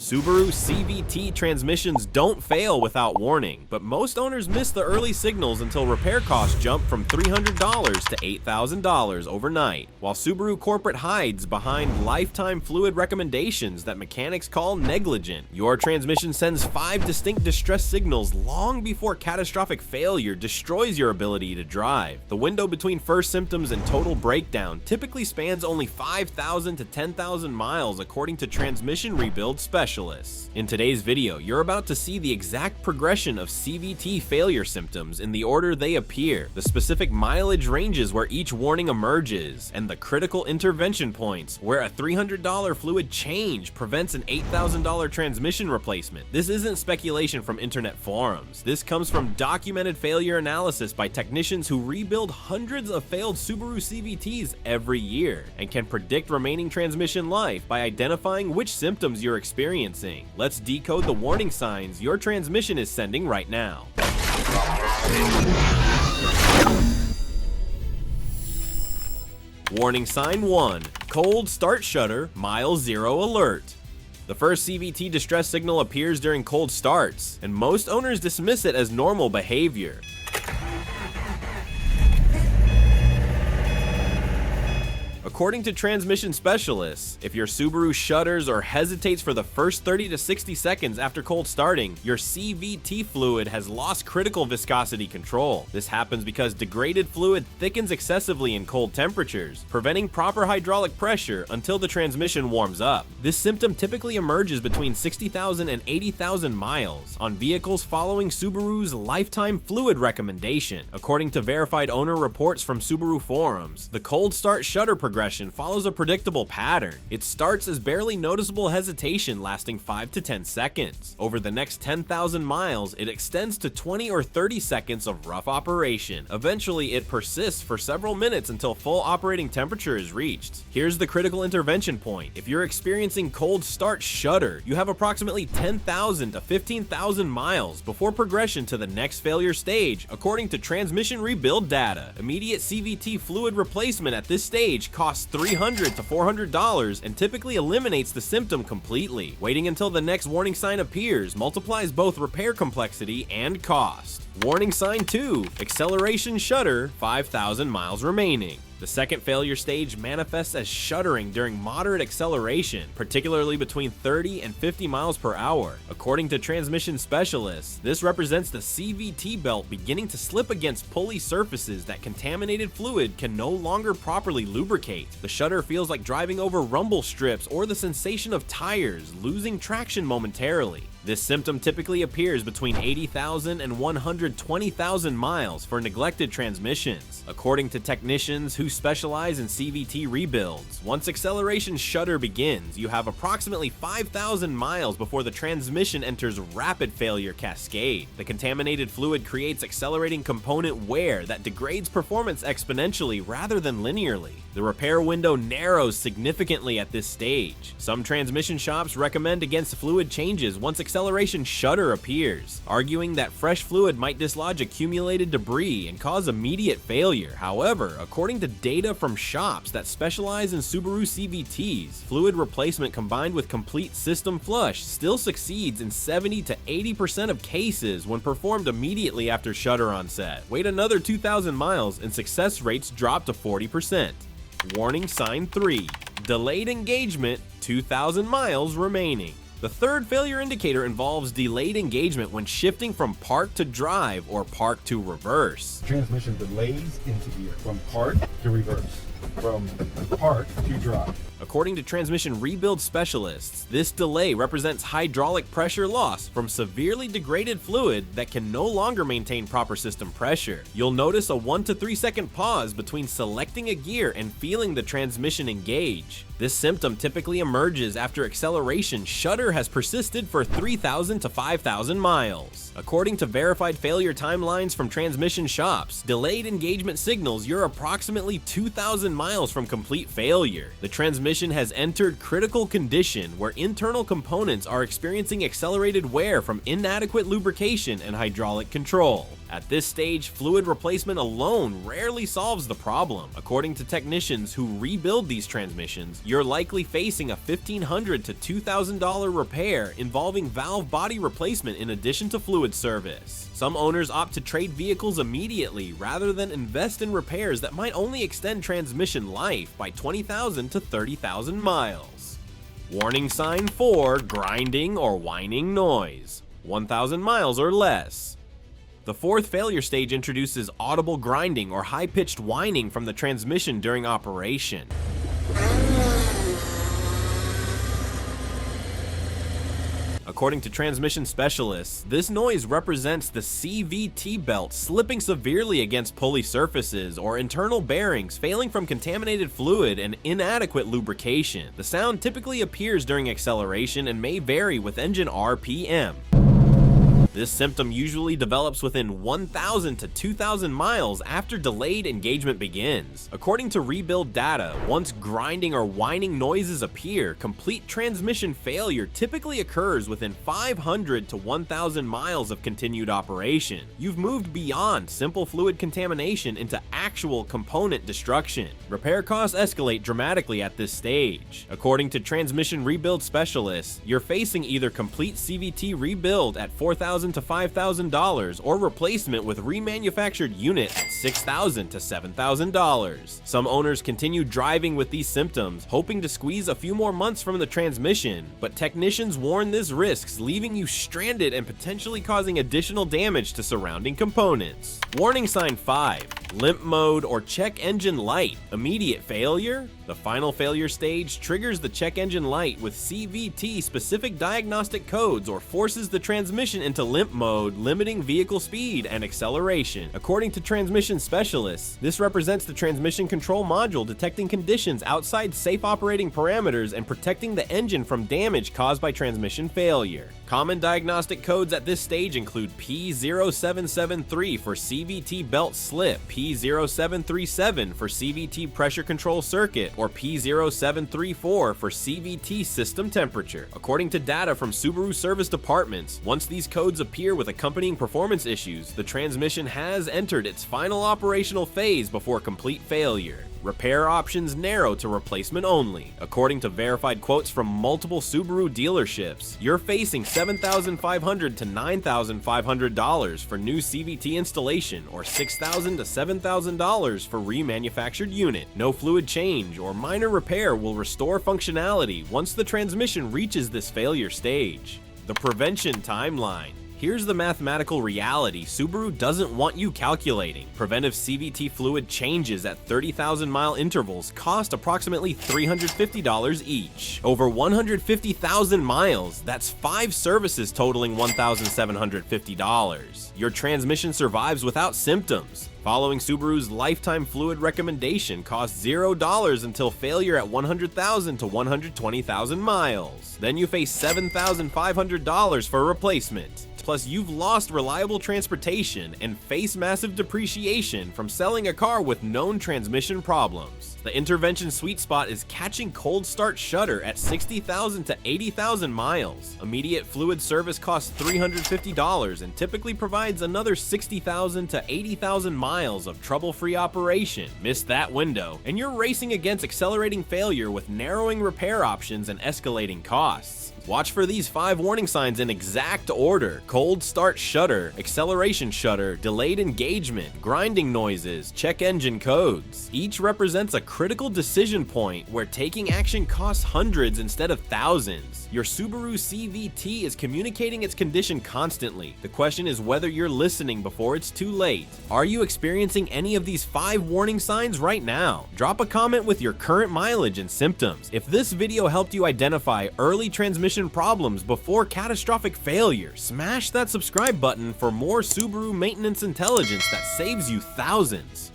Subaru CVT transmissions don't fail without warning, but most owners miss the early signals until repair costs jump from $300 to $8,000 overnight, while Subaru corporate hides behind lifetime fluid recommendations that mechanics call negligent. Your transmission sends 5 distinct distress signals long before catastrophic failure destroys your ability to drive. The window between first symptoms and total breakdown typically spans only 5,000 to 10,000 miles according to transmission rebuild specialists. In today's video, you're about to see the exact progression of CVT failure symptoms in the order they appear, the specific mileage ranges where each warning emerges, and the critical intervention points where a $300 fluid change prevents an $8,000 transmission replacement. This isn't speculation from internet forums. This comes from documented failure analysis by technicians who rebuild hundreds of failed Subaru CVTs every year and can predict remaining transmission life by identifying which symptoms you're experiencing. Let's decode the warning signs your transmission is sending right now. Warning sign 1. Cold Start Shudder, Mile 0 alert. The first CVT distress signal appears during cold starts, and most owners dismiss it as normal behavior. According to transmission specialists, if your Subaru shudders or hesitates for the first 30 to 60 seconds after cold starting, your CVT fluid has lost critical viscosity control. This happens because degraded fluid thickens excessively in cold temperatures, preventing proper hydraulic pressure until the transmission warms up. This symptom typically emerges between 60,000 and 80,000 miles on vehicles following Subaru's lifetime fluid recommendation. According to verified owner reports from Subaru forums, the Cold Start Shudder progression follows a predictable pattern. It starts as barely noticeable hesitation lasting 5 to 10 seconds. Over the next 10,000 miles, it extends to 20 or 30 seconds of rough operation. Eventually, it persists for several minutes until full operating temperature is reached. Here's the critical intervention point. If you're experiencing Cold Start Shudder, you have approximately 10,000 to 15,000 miles before progression to the next failure stage, according to transmission rebuild data. Immediate CVT fluid replacement at this stage costs $300 to $400 and typically eliminates the symptom completely. Waiting until the next warning sign appears multiplies both repair complexity and cost. Warning sign 2, acceleration shudder, 5,000 miles remaining. The second failure stage manifests as shuddering during moderate acceleration, particularly between 30 and 50 miles per hour. According to transmission specialists, this represents the CVT belt beginning to slip against pulley surfaces that contaminated fluid can no longer properly lubricate. The shudder feels like driving over rumble strips or the sensation of tires losing traction momentarily. This symptom typically appears between 80,000 and 120,000 miles for neglected transmissions. According to technicians who specialize in CVT rebuilds, once acceleration shudder begins, you have approximately 5,000 miles before the transmission enters rapid failure cascade. The contaminated fluid creates accelerating component wear that degrades performance exponentially rather than linearly. The repair window narrows significantly at this stage. Some transmission shops recommend against fluid changes once acceleration shudder appears, arguing that fresh fluid might dislodge accumulated debris and cause immediate failure. However, according to data from shops that specialize in Subaru CVTs, fluid replacement combined with complete system flush still succeeds in 70 to 80% of cases when performed immediately after shudder onset. Wait another 2,000 miles and success rates drop to 40%. Warning sign 3, delayed engagement, 2,000 miles remaining. The third failure indicator involves delayed engagement when shifting from park to drive or park to reverse. Transmission delays into gear from park to reverse, from park to drive. According to transmission rebuild specialists, this delay represents hydraulic pressure loss from severely degraded fluid that can no longer maintain proper system pressure. You'll notice a 1 to 3 second pause between selecting a gear and feeling the transmission engage. This symptom typically emerges after acceleration shudder has persisted for 3,000 to 5,000 miles. According to verified failure timelines from transmission shops, delayed engagement signals you're approximately 2,000 miles from complete failure. The transmission transmission has entered critical condition where internal components are experiencing accelerated wear from inadequate lubrication and hydraulic control. At this stage, fluid replacement alone rarely solves the problem. According to technicians who rebuild these transmissions, you're likely facing a $1,500 to $2,000 repair involving valve body replacement in addition to fluid service. Some owners opt to trade vehicles immediately rather than invest in repairs that might only extend transmission life by 20,000 to 30,000 miles. Warning sign 4, grinding or whining noise, 1,000 miles or less. The fourth failure stage introduces audible grinding or high-pitched whining from the transmission during operation. According to transmission specialists, this noise represents the CVT belt slipping severely against pulley surfaces or internal bearings failing from contaminated fluid and inadequate lubrication. The sound typically appears during acceleration and may vary with engine RPM. This symptom usually develops within 1,000 to 2,000 miles after delayed engagement begins. According to rebuild data, once grinding or whining noises appear, complete transmission failure typically occurs within 500 to 1,000 miles of continued operation. You've moved beyond simple fluid contamination into actual component destruction. Repair costs escalate dramatically at this stage. According to transmission rebuild specialists, you're facing either complete CVT rebuild at $4,000 to $5,000 or replacement with remanufactured unit at $6,000 to $7,000. Some owners continue driving with these symptoms, hoping to squeeze a few more months from the transmission, but technicians warn this risks leaving you stranded and potentially causing additional damage to surrounding components. Warning sign 5, limp mode or check engine light, immediate failure. The final failure stage triggers the check engine light with CVT specific diagnostic codes or forces the transmission into limp mode, limiting vehicle speed and acceleration. According to transmission specialists, this represents the transmission control module detecting conditions outside safe operating parameters and protecting the engine from damage caused by transmission failure. Common diagnostic codes at this stage include P0773 for CVT belt slip, P0737 for CVT pressure control circuit, or P0734 for CVT system temperature. According to data from Subaru service departments, once these codes appear with accompanying performance issues, the transmission has entered its final operational phase before complete failure. Repair options narrow to replacement only. According to verified quotes from multiple Subaru dealerships, you're facing $7,500 to $9,500 for new CVT installation or $6,000 to $7,000 for remanufactured unit. No fluid change or minor repair will restore functionality once the transmission reaches this failure stage. The prevention timeline. Here's the mathematical reality Subaru doesn't want you calculating. Preventive CVT fluid changes at 30,000 mile intervals cost approximately $350 each. Over 150,000 miles, that's 5 services totaling $1,750. Your transmission survives without symptoms. Following Subaru's lifetime fluid recommendation costs $0 until failure at 100,000 to 120,000 miles. Then you face $7,500 for replacement. Plus, you've lost reliable transportation and face massive depreciation from selling a car with known transmission problems. The intervention sweet spot is catching Cold Start Shudder at 60,000 to 80,000 miles. Immediate fluid service costs $350 and typically provides another 60,000 to 80,000 miles of trouble-free operation. Miss that window, and you're racing against accelerating failure with narrowing repair options and escalating costs. Watch for these 5 warning signs in exact order: cold start shudder, acceleration shudder, delayed engagement, grinding noises, check engine codes. Each represents a critical decision point where taking action costs hundreds instead of thousands. Your Subaru CVT is communicating its condition constantly. The question is whether you're listening before it's too late. Are you experiencing any of these 5 warning signs right now? Drop a comment with your current mileage and symptoms. If this video helped you identify early transmission problems before catastrophic failure, smash that subscribe button for more Subaru maintenance intelligence that saves you thousands.